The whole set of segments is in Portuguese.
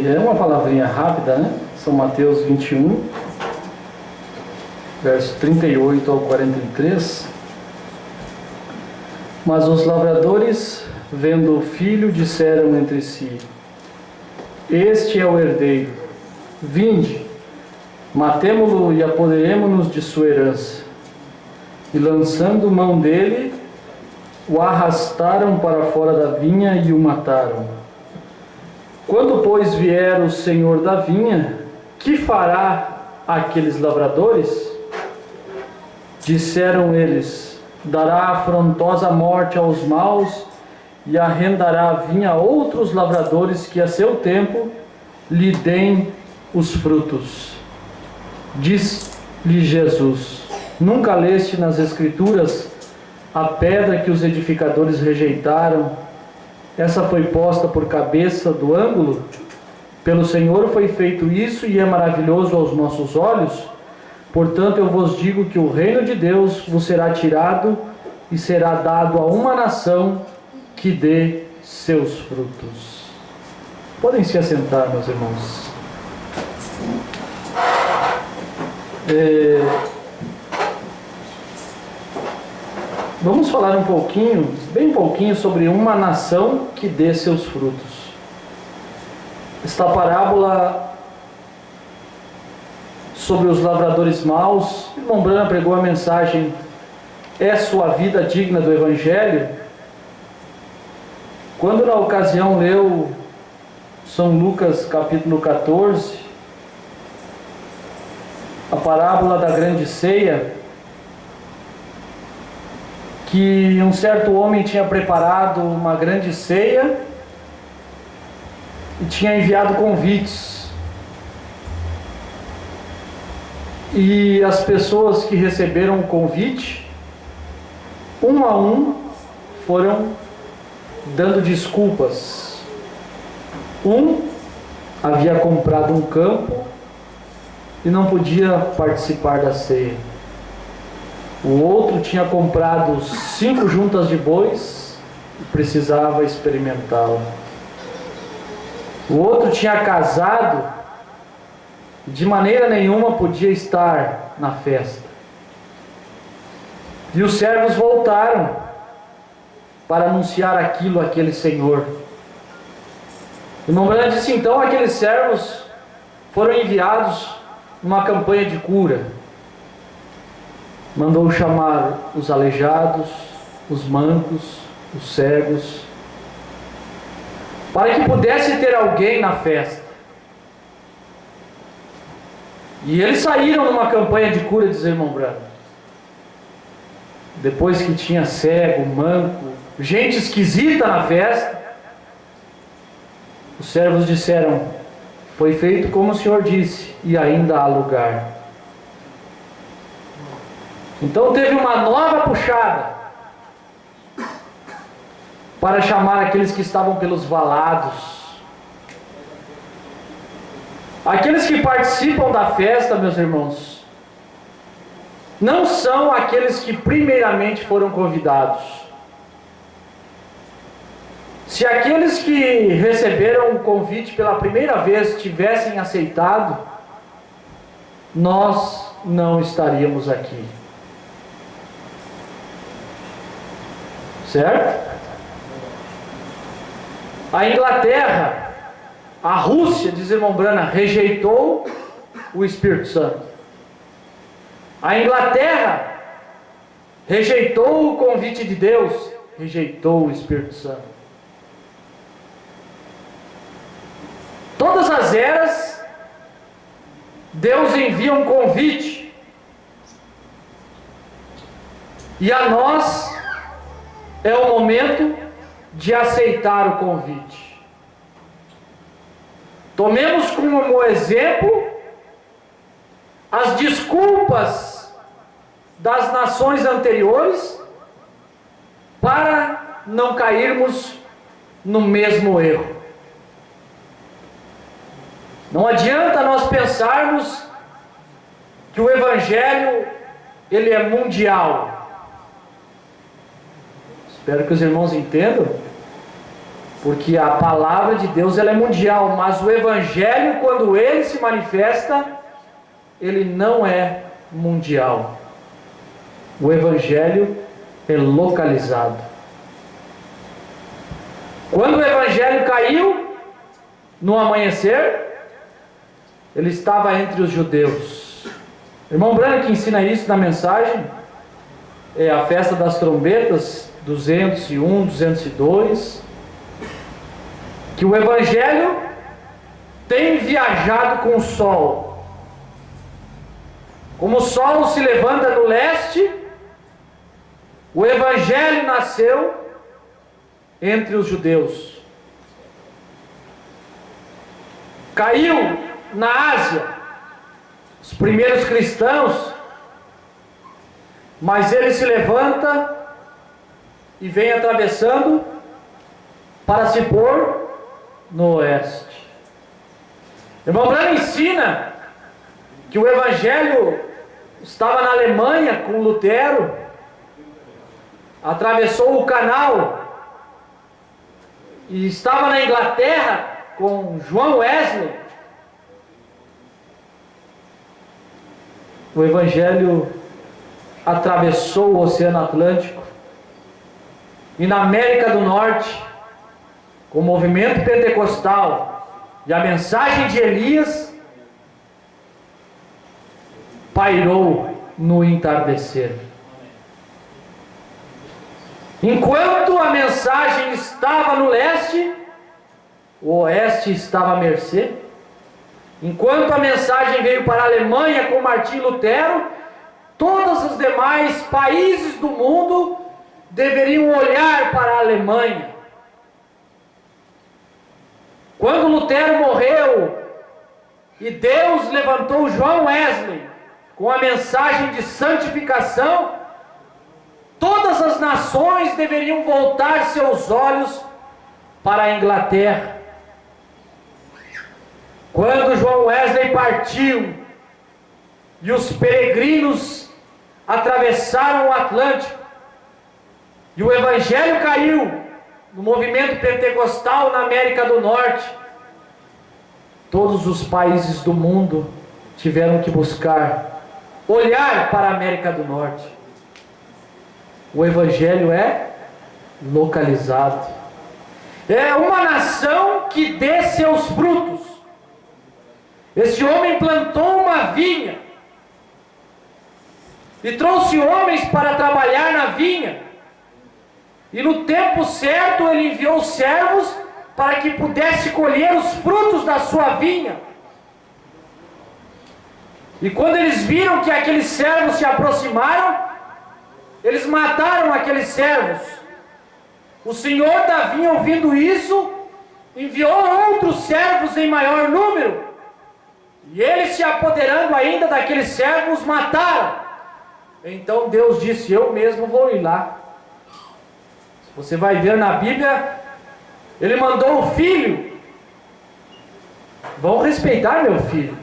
É uma palavrinha rápida, né? São Mateus 21, verso 38 ao 43. Mas os lavradores, vendo o filho, disseram entre si: Este é o herdeiro. Vinde, matemo-lo e apoderemo-nos de sua herança. E lançando mão dele, o arrastaram para fora da vinha e o mataram. Quando, pois, vier o senhor da vinha, que fará aqueles lavradores? Disseram eles: dará afrontosa morte aos maus e arrendará a vinha a outros lavradores que a seu tempo lhe deem os frutos. Diz-lhe Jesus: nunca leste nas Escrituras a pedra que os edificadores rejeitaram? Essa foi posta por cabeça do ângulo? Pelo Senhor foi feito isso e é maravilhoso aos nossos olhos. Portanto, eu vos digo que o reino de Deus vos será tirado e será dado a uma nação que dê seus frutos. Podem se assentar, meus irmãos. Vamos falar um pouquinho, bem pouquinho, sobre uma nação que dê seus frutos. Esta parábola sobre os lavradores maus, o irmão Branham pregou a mensagem: é sua vida digna do Evangelho? Quando na ocasião leu São Lucas capítulo 14, a parábola da grande ceia, que um certo homem tinha preparado uma grande ceia e tinha enviado convites. E as pessoas que receberam o convite, um a um, foram dando desculpas. Um havia comprado um campo e não podia participar da ceia. O outro tinha comprado 5 juntas de bois e precisava experimentá-la. O outro tinha casado e de maneira nenhuma podia estar na festa. E os servos voltaram para anunciar aquilo àquele senhor. O irmão Branham disse: então aqueles servos foram enviados numa campanha de cura. Mandou chamar os aleijados, os mancos, os cegos, para que pudesse ter alguém na festa. E eles saíram numa campanha de cura, diz o irmão Branham. Depois que tinha cego, manco, gente esquisita na festa, os servos disseram: foi feito como o Senhor disse, e ainda há lugar. Então teve uma nova puxada para chamar aqueles que estavam pelos valados. Aqueles que participam da festa, meus irmãos, não são aqueles que primeiramente foram convidados. Se aqueles que receberam o convite pela primeira vez tivessem aceitado, nós não estaríamos aqui. Certo? A Inglaterra, a Rússia, diz irmão Branham, rejeitou o Espírito Santo. A Inglaterra rejeitou o convite de Deus, rejeitou o Espírito Santo. Todas as eras, Deus envia um convite, e a nós é o momento de aceitar o convite. Tomemos como exemplo as desculpas das nações anteriores para não cairmos no mesmo erro. Não adianta nós pensarmos que o Evangelho ele é mundial. Espero que os irmãos entendam, Porque a palavra de Deus ela é mundial, mas o Evangelho, quando ele se manifesta, ele não é mundial. O Evangelho é localizado. Quando o Evangelho caiu, no amanhecer, ele estava entre os judeus. O irmão Branham que ensina isso na mensagem, é a festa das trombetas, 201, 202, que o Evangelho tem viajado com o sol. Como o sol se levanta no leste, o Evangelho nasceu entre os judeus. Caiu na Ásia, os primeiros cristãos, mas ele se levanta e vem atravessando para se pôr no oeste. Irmão Branham ensina que o Evangelho estava na Alemanha com Lutero, atravessou o canal e estava na Inglaterra com João Wesley. O Evangelho atravessou o Oceano Atlântico e na América do Norte, com o movimento pentecostal e a mensagem de Elias, pairou no entardecer. Enquanto a mensagem estava no leste, o oeste estava à mercê. Enquanto a mensagem veio para a Alemanha com Martim Lutero, todos os demais países do mundo deveriam olhar para a Alemanha. Quando Lutero morreu e Deus levantou João Wesley com a mensagem de santificação, todas as nações deveriam voltar seus olhos para a Inglaterra. Quando João Wesley partiu e os peregrinos atravessaram o Atlântico e o Evangelho caiu no movimento pentecostal na América do Norte, todos os países do mundo tiveram que buscar olhar para a América do Norte. O Evangelho é localizado. É uma nação que dê seus frutos. Esse homem plantou uma vinha e trouxe homens para trabalhar na vinha. E no tempo certo ele enviou servos para que pudesse colher os frutos da sua vinha. E quando eles viram que aqueles servos se aproximaram, eles mataram aqueles servos. O senhor da vinha, ouvindo isso, enviou outros servos em maior número. E eles, se apoderando ainda daqueles servos, mataram. Então Deus disse: eu mesmo vou ir lá. Você vai ver na Bíblia, ele mandou o filho. Vão respeitar meu filho.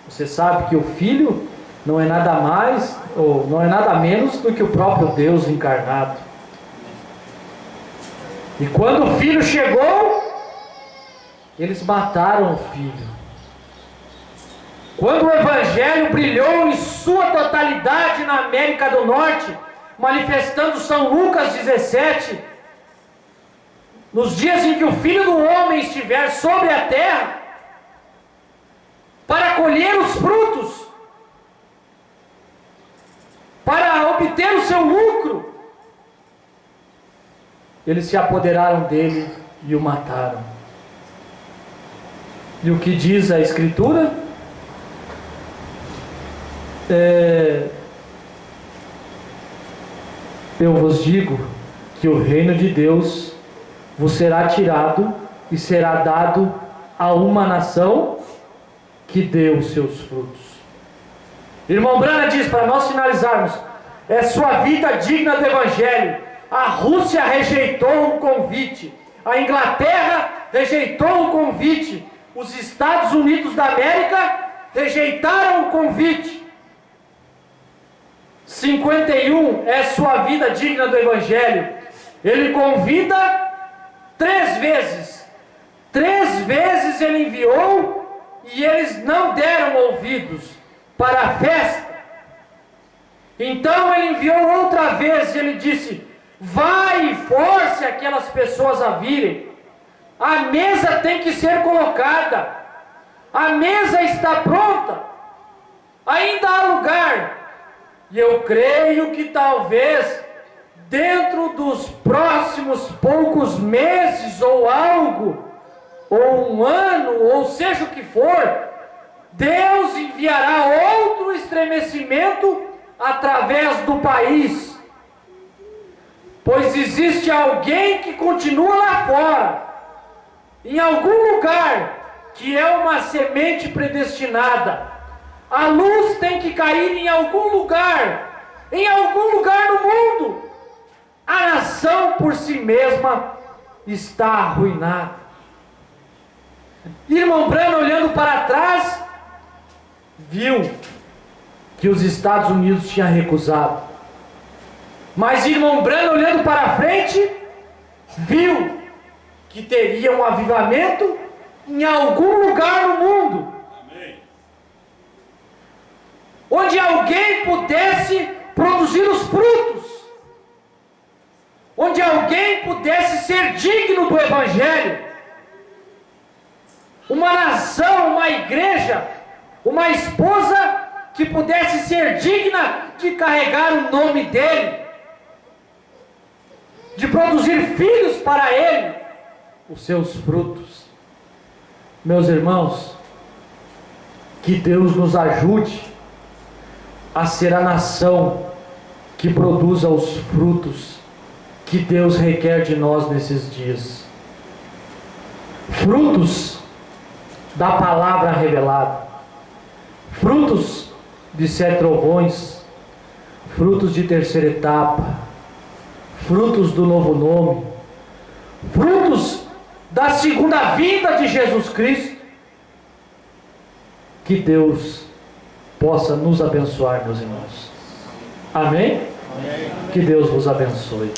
Você sabe que o filho não é nada mais, ou não é nada menos do que o próprio Deus encarnado. E quando o filho chegou, eles mataram o filho. Quando o Evangelho brilhou em sua totalidade na América do Norte, manifestando São Lucas 17, nos dias em que o Filho do Homem estiver sobre a terra, para colher os frutos, para obter o seu lucro, eles se apoderaram dele e o mataram. E o que diz a Escritura? Eu vos digo que o reino de Deus vos será tirado e será dado a uma nação que deu os seus frutos. Irmão Branham diz, para nós finalizarmos, é sua vida digna do Evangelho. A Rússia rejeitou o convite, a Inglaterra rejeitou o convite, os Estados Unidos da América rejeitaram o convite. 51 é sua vida digna do Evangelho. Ele convida 3 vezes 3 vezes ele enviou e eles não deram ouvidos para a festa. Então ele enviou outra vez e ele disse: vai e force aquelas pessoas a virem. A mesa tem que ser colocada. A mesa está pronta. Ainda há lugar. E eu creio que talvez dentro dos próximos poucos meses ou algo, ou um ano, ou seja o que for, Deus enviará outro estremecimento através do país. Pois existe alguém que continua lá fora, em algum lugar, que é uma semente predestinada. A luz tem que cair em algum lugar no mundo. A nação por si mesma está arruinada. Irmão Branham, olhando para trás, viu que os Estados Unidos tinham recusado. Mas irmão Branham, olhando para frente, viu que teria um avivamento em algum lugar no mundo. Amém. Onde alguém pudesse produzir os frutos. Onde alguém pudesse ser digno do Evangelho. Uma nação, uma igreja, uma esposa que pudesse ser digna de carregar o nome dele, de produzir filhos para ele, os seus frutos. Meus irmãos, que Deus nos ajude a ser a nação que produza os frutos que Deus requer de nós nesses dias. Frutos da palavra revelada, frutos de 7 trovões, frutos de terceira etapa, frutos do novo nome, frutos da segunda vinda de Jesus Cristo. Que Deus possa nos abençoar, meus irmãos. Amém? Amém. Que Deus vos abençoe.